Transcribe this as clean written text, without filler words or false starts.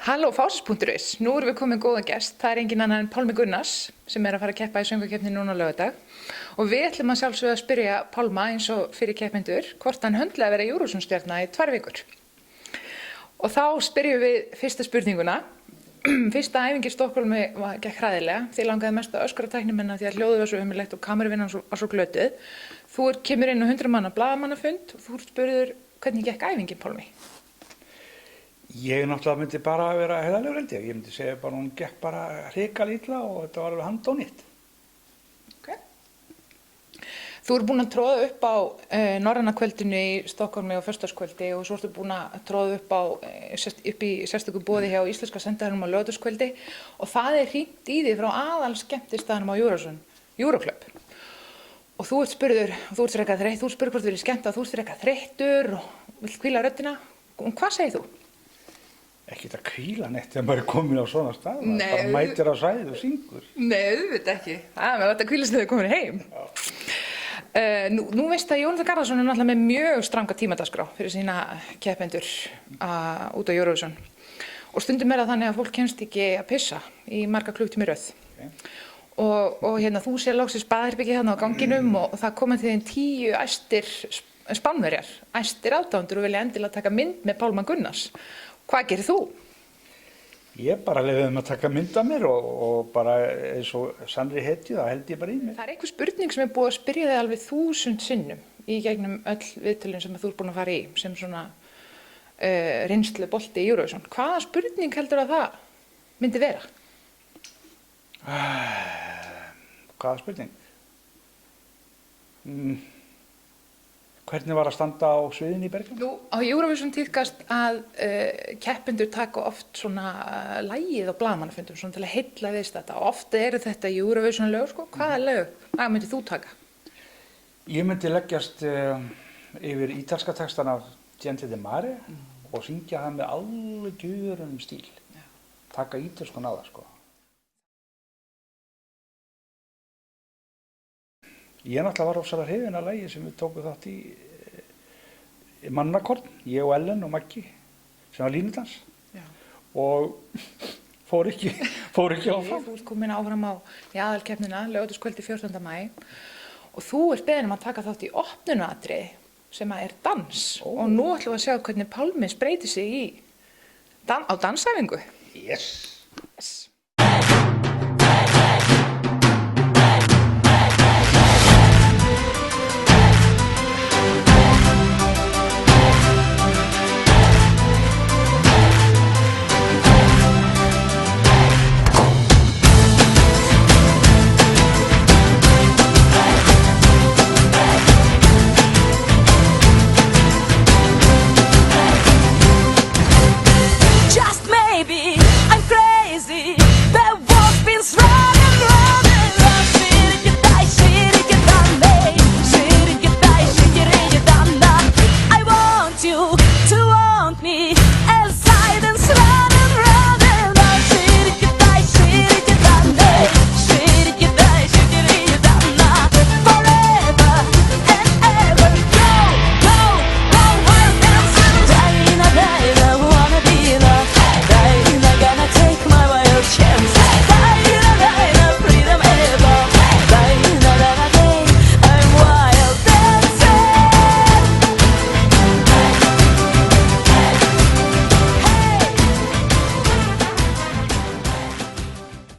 Halló Fásis.is, nú erum við komið góðan gest, það engin annar en Pálmi Gunnars sem að fara að keppa í söngvakeppni núna á laugardag og við ætlum að sjálfsögðu að spyrja Pálma eins og fyrir keppendur hvort hann höndli að vera Eurovision-stjarna í 2 vikur. Og þá spyrjum við fyrsta spurninguna. Fyrsta æfingi í Stokkhólmi gekk hræðilega, því langaði mest að öskra tæknimenn því að hljóðið var svo ömurlegt og kameravinnan var svo glötuð. Þú kemur inn á 100 manna blaðamannafund og þú spurður hvernig gekk æfingin, Pálmi? Ég náttúrulega myndi bara vera heiðarlegur held ég. Ég myndi segja bara hún gekk bara hrikalega illa og þetta var alveg handónýtt. Okay. Þú búin að tróða upp á norræna kvöldinu í Stokkhólmi á föstudagskvöldi og svo ertu búin að tróða upp í sérstöku boði hjá íslenska sendiherranum á laugardagskvöldi og það hringt í því frá aðalskemmtistaðnum á Euroclub. Og þú ert spurður hvort þú verið skemmt og þú ert frekar þreyttur og vilt hvíla röddina. Og hvað segir þú? Ekkert að hvíla neitt þegar maður komin á svona stað. Bara mætir á svæðið og syngur. Nei, auðvitað ekki. Það er að hvílast þegar þau komin heim. Nú veist að Jónatan Garðarsson er náttúrulega með mjög stranga tímadaskrá fyrir sína keppendur út á Eurovision. Og stundum er það þannig að fólk kemst ekki að pissa í marga klukktíma í röð. Okay. Og hérna þú sér loksins baðherbergi hérna á ganginum og það komið til þín 10 æstir Spánverjar, æstir aðdáendur og vilja endilega taka mynd með Pálma Gunnars. Hvað gerir þú? Ég bara leyfi þeim að taka mynd af mér og bara eins og sannri hetju, það held ég bara í mér. Það er einhver spurning sem búið að spyrja þig alveg 1000 sinnum í gegnum öll viðtölin sem þú ert búin að fara í sem svona reynslu bolti í Eurovision. Hvaða spurning heldur að það myndi vera? Hvaða spurning? Hvernig var að standa á sviðinu í Bergen? Nú, á Eurovision tíðkast að keppendur taka oft svona lagið á blaðamannafundum svona til að heilla viðstadda og oft eru þetta Eurovision lög, sko. Hvaða lög? Hvað myndir þú taka? Ég myndi leggjast yfir ítalska textan af Gente de Mare og syngja það með algjörum stíl. Já. Taka ítalskun á það, sko. Ég náttúrulega var ofsalega hrifinn af lagi sem við tókum þátt í Mannakorn, ég og Ellen og Maggi, sem var línudans. Já. Og fór ekki áfram. Þú ert komin áfram á aðalkeppnina, laugardagskvöldi 14. maí og þú ert beðin að taka þátt í opnunaratriði sem er dans. Og nú ætlum við að sjá hvernig Pálmi spreytir sig á dansæfingu. Yes.